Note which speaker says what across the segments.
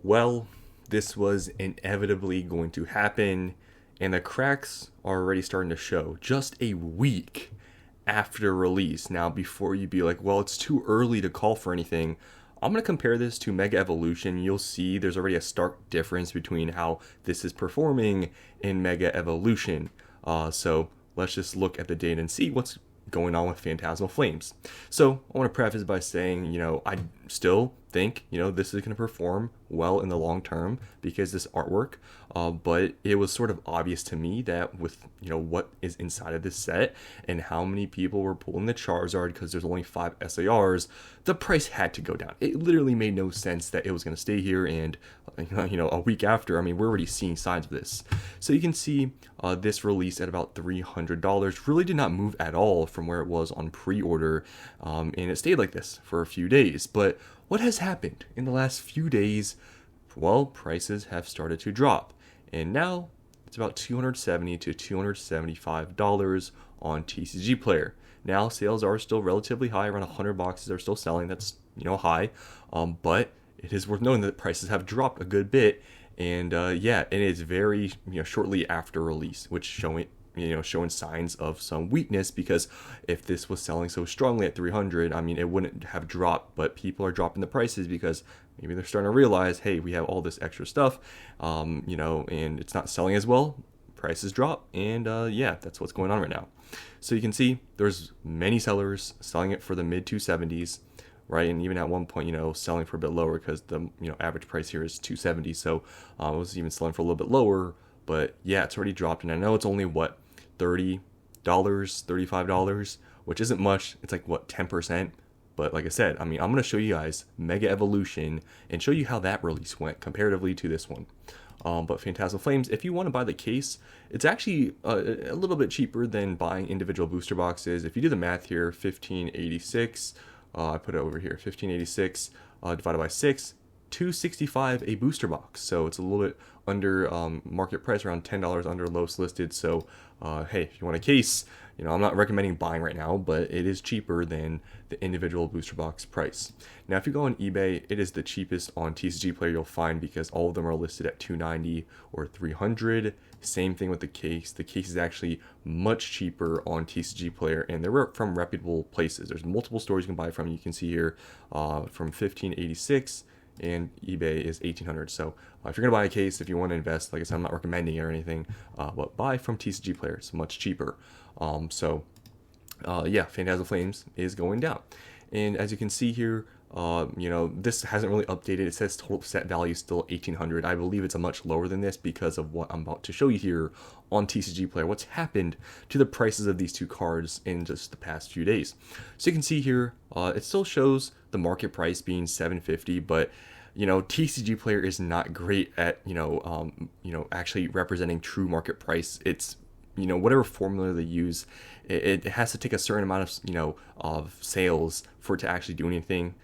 Speaker 1: Well, this was inevitably going to happen, and the cracks are already starting to show just a week after release. Now, before you be like, well, it's too early to call for anything, I'm going to compare this to Mega Evolution. You'll see there's already a stark difference between how this is performing in Mega Evolution. So let's just look at the data and see what's going on with Phantasmal Flames. So I want to preface by saying, I still think, this is going to perform well in the long term because this artwork, but it was sort of obvious to me that with, what is inside of this set and how many people were pulling the Charizard because there's only 5 SARs, the price had to go down. It literally made no sense that it was going to stay here, and, a week after, we're already seeing signs of this. So you can see this release at about $300 really did not move at all from where it was on pre-order, and it stayed like this for a few days. But what has happened in the last few days? Well, prices have started to drop, and now it's about $270 to $275 on TCG Player. Now sales are still relatively high, around 100 boxes are still selling. That's high, but it is worth noting that prices have dropped a good bit, and it is very shortly after release, which showing signs of some weakness, because if this was selling so strongly at 300, it wouldn't have dropped, but people are dropping the prices because maybe they're starting to realize, hey, we have all this extra stuff, and it's not selling as well. Prices drop, and that's what's going on right now. So you can see there's many sellers selling it for the mid 270s, right? And even at one point, selling for a bit lower because the average price here is 270. So it was even selling for a little bit lower, but yeah, it's already dropped. And I know it's only $30, $35, which isn't much. It's like 10%. But like I said, I'm going to show you guys Mega Evolution and show you how that release went comparatively to this one. But Phantasmal Flames, if you want to buy the case, it's actually a little bit cheaper than buying individual booster boxes. If you do the math here, 1586, I put it over here, 1586 divided by 6, $265 a booster box. So it's a little bit under market price, around $10 under lowest listed. So hey, if you want a case, I'm not recommending buying right now, but it is cheaper than the individual booster box price. Now, if you go on eBay, it is the cheapest on TCG Player you'll find because all of them are listed at $290 or $300. Same thing with the case. The case is actually much cheaper on TCG Player, and they're from reputable places. There's multiple stores you can buy from. You can see here from 1586, and eBay is 1800. So if you're gonna buy a case, if you want to invest, like I said, I'm not recommending it or anything, but buy from TCG Player. It's much cheaper. Phantasmal Flames is going down, and as you can see here, this hasn't really updated. It says total set value is still 1800. I believe it's a much lower than this because of what I'm about to show you here on TCG Player. What's happened to the prices of these two cards in just the past few days? So you can see here, it still shows the market price being 750, but TCG Player is not great at actually representing true market price. It's whatever formula they use, it has to take a certain amount of sales for it to actually do anything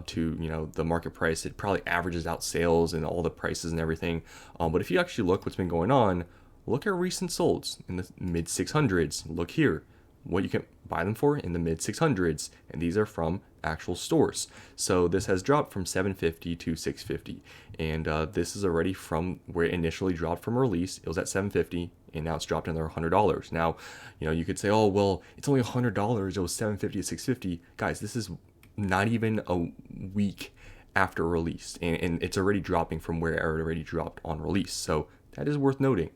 Speaker 1: to the market price. It probably averages out sales and all the prices and everything. But if you actually look what's been going on, look at recent solds in the mid 600s. Look here, what you can buy them for in the mid 600s, and these are from actual stores. So this has dropped from 750 to 650, and this is already from where it initially dropped from release. It was at 750, and now it's dropped another $100. Now, you could say, oh well, it's only $100. It was 750 to 650. Guys, this is not even a week after release, and it's already dropping from where it already dropped on release. So that is worth noting.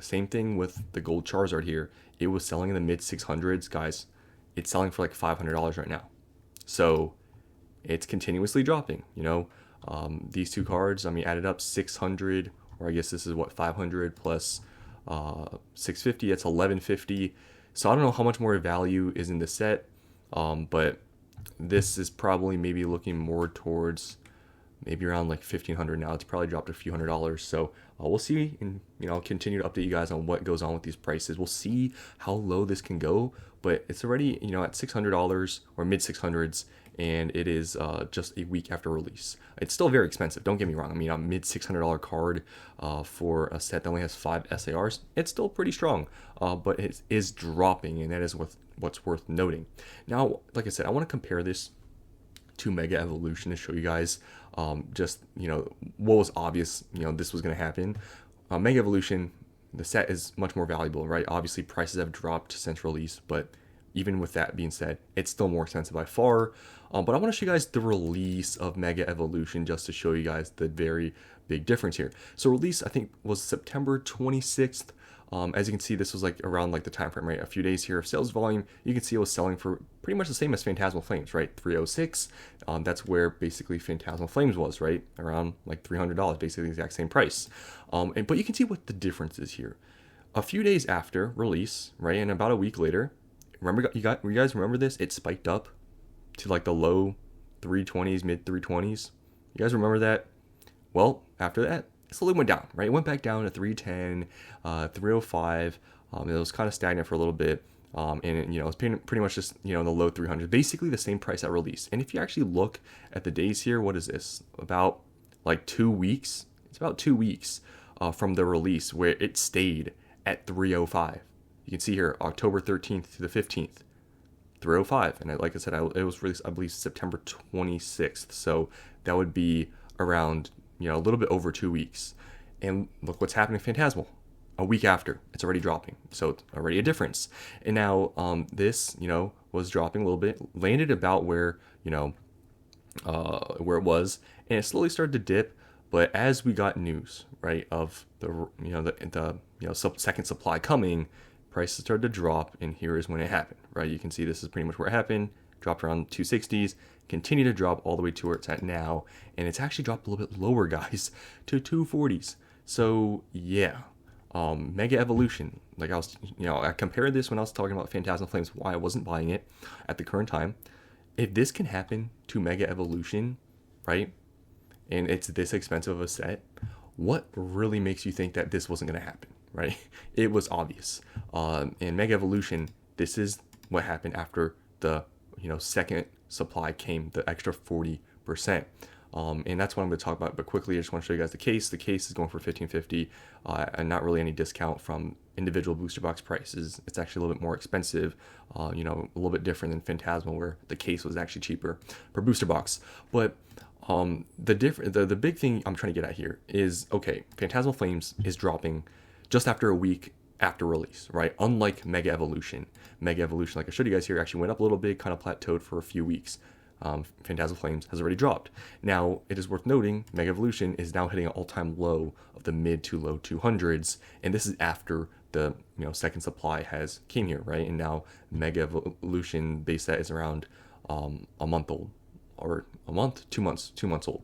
Speaker 1: Same thing with the gold Charizard here. It was selling in the mid 600s, guys. It's selling for like $500 right now. So it's continuously dropping. These two cards, added up 600, or I guess this is 500 plus 650. That's 1150. So I don't know how much more value is in the set, but this is probably maybe looking more towards maybe around like 1500 now. It's probably dropped a few $100s. So we'll see, and I'll continue to update you guys on what goes on with these prices. We'll see how low this can go, but it's already at $600 or mid 600s, and it is just a week after release. It's still very expensive, don't get me wrong. A mid $600 card for a set that only has 5 SARs, it's still pretty strong, but it is dropping, and that is what's worth noting. Now, like I said, I want to compare this to Mega Evolution to show you guys just, what was obvious, this was going to happen. Mega Evolution, the set is much more valuable, right? Obviously, prices have dropped since release, but even with that being said, it's still more expensive by far. But I want to show you guys the release of Mega Evolution just to show you guys the very big difference here. So release, I think, was September 26th. As you can see, this was like around like the time frame, right? A few days here of sales volume. You can see it was selling for pretty much the same as Phantasmal Flames, right? 306. That's where basically Phantasmal Flames was, right? Around like $300, basically the exact same price. But you can see what the difference is here. A few days after release, right, and about a week later, you guys remember this? It spiked up to like the low 320s, mid 320s. You guys remember that? Well, after that, it slowly went down, right? It went back down to 310, 305. It was kind of stagnant for a little bit. And it was pretty much just, in the low 300s, basically the same price at release. And if you actually look at the days here, what is this? About like 2 weeks. It's about 2 weeks from the release where it stayed at 305. You can see here, October 13th to the 15th, 305. And like I said, it was released, I believe, September 26th. So that would be around, a little bit over 2 weeks. And look what's happening to Phantasmal. A week after, it's already dropping. So it's already a difference. And now this, was dropping a little bit, landed about where it was, and it slowly started to dip. But as we got news, right, of the second supply coming, prices started to drop, and here is when it happened, right? You can see this is pretty much where it happened. Dropped around 260s, continue to drop all the way to where it's at now, and it's actually dropped a little bit lower, guys, to 240s. So yeah, Mega Evolution, like I compared this when I was talking about Phantasmal Flames, why I wasn't buying it at the current time. If this can happen to Mega Evolution, right, and it's this expensive of a set, what really makes you think that this wasn't going to happen, right? It was obvious. In Mega Evolution, this is what happened after the second supply came, the extra 40%. And that's what I'm going to talk about. But quickly, I just want to show you guys the case. The case is going for $15.50, and not really any discount from individual booster box prices. It's actually a little bit more expensive, a little bit different than Phantasmal, where the case was actually cheaper per booster box. But the big thing I'm trying to get at here is, okay, Phantasmal Flames is dropping just after a week after release, right? Unlike Mega Evolution. Mega Evolution, like I showed you guys here, actually went up a little bit, kind of plateaued for a few weeks. Phantasmal Flames has already dropped. Now, it is worth noting, Mega Evolution is now hitting an all-time low of the mid to low 200s, and this is after the second supply has came here, right? And now Mega Evolution base set is around a month old, or a month, 2 months, 2 months old.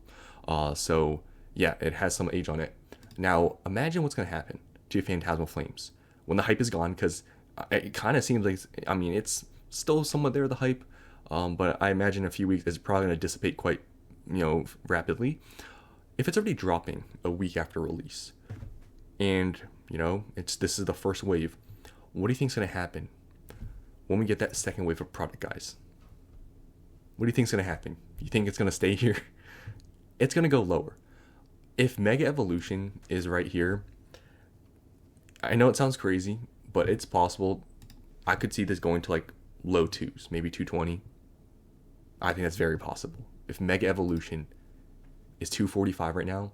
Speaker 1: So yeah, it has some age on it. Now, imagine what's going to happen to Phantasmal Flames when the hype is gone, because it kind of seems like, it's still somewhat there, the hype, but I imagine in a few weeks it's probably going to dissipate quite, rapidly. If it's already dropping a week after release, and, this is the first wave, what do you think is going to happen when we get that second wave of product, guys? What do you think is going to happen? You think it's going to stay here? It's going to go lower. If Mega Evolution is right here, I know it sounds crazy, but it's possible. I could see this going to like low twos, maybe 220. I think that's very possible. If Mega Evolution is 245 right now,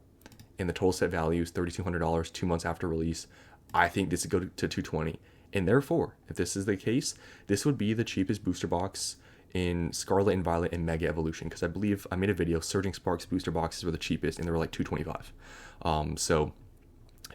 Speaker 1: and the total set value is $3,200 2 months after release, I think this would go to 220. And therefore, if this is the case, this would be the cheapest booster box in Scarlet and Violet and Mega Evolution, because I believe I made a video, Surging Sparks booster boxes were the cheapest, and they were like $225. So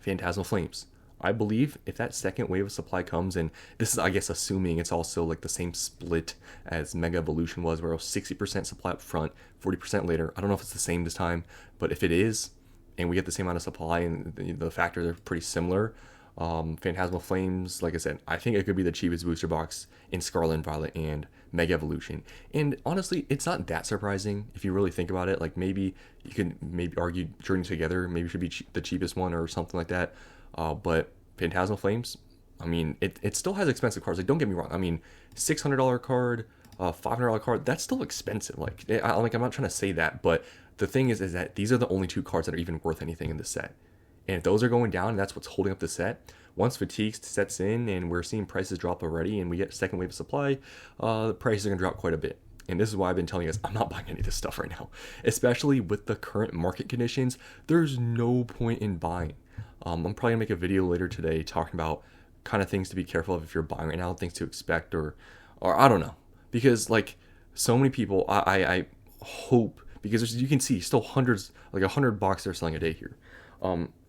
Speaker 1: Phantasmal Flames, I believe if that second wave of supply comes, and this is, I guess, assuming it's also like the same split as Mega Evolution was, where it was 60% supply up front, 40% later. I don't know if it's the same this time, but if it is, and we get the same amount of supply, and the factors are pretty similar, Phantasmal Flames, like I said, I think it could be the cheapest booster box in Scarlet and Violet and Mega Evolution. And honestly, it's not that surprising if you really think about it. Like, maybe you can argue Journey Together maybe should be the cheapest one or something like that. But Phantasmal Flames, it still has expensive cards. Like, don't get me wrong. $600 card, $500 card, that's still expensive. I'm not trying to say that, but the thing is that these are the only two cards that are even worth anything in the set. And if those are going down, and that's what's holding up the set, once fatigue sets in and we're seeing prices drop already and we get a second wave of supply, the prices are going to drop quite a bit. And this is why I've been telling you guys I'm not buying any of this stuff right now, especially with the current market conditions. There's no point in buying. I'm probably gonna make a video later today talking about kind of things to be careful of if you're buying right now, things to expect, or I don't know, because like so many people, I hope, because you can see still hundreds, like 100 boxes they're selling a day here.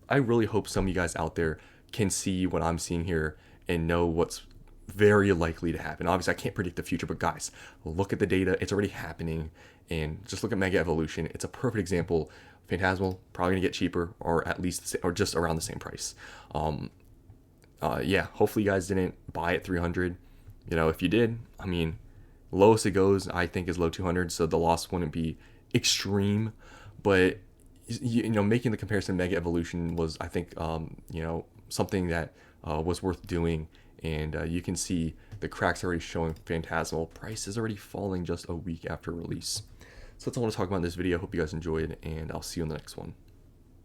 Speaker 1: I really hope some of you guys out there can see what I'm seeing here and know what's very likely to happen. Obviously, I can't predict the future, but guys, look at the data. It's already happening. And just look at Mega Evolution. It's a perfect example. Phantasmal, probably going to get cheaper, or at least, or just around the same price. Yeah, hopefully you guys didn't buy at 300. You know, if you did, I mean, lowest it goes, I think, is low 200, so the loss wouldn't be extreme. But, you know, making the comparison Mega Evolution was, I think, you know, something that was worth doing. And you can see the cracks already showing Phantasmal. Price is already falling just a week after release. So that's all I want to talk about in this video. Hope you guys enjoyed, and I'll see you in the next one.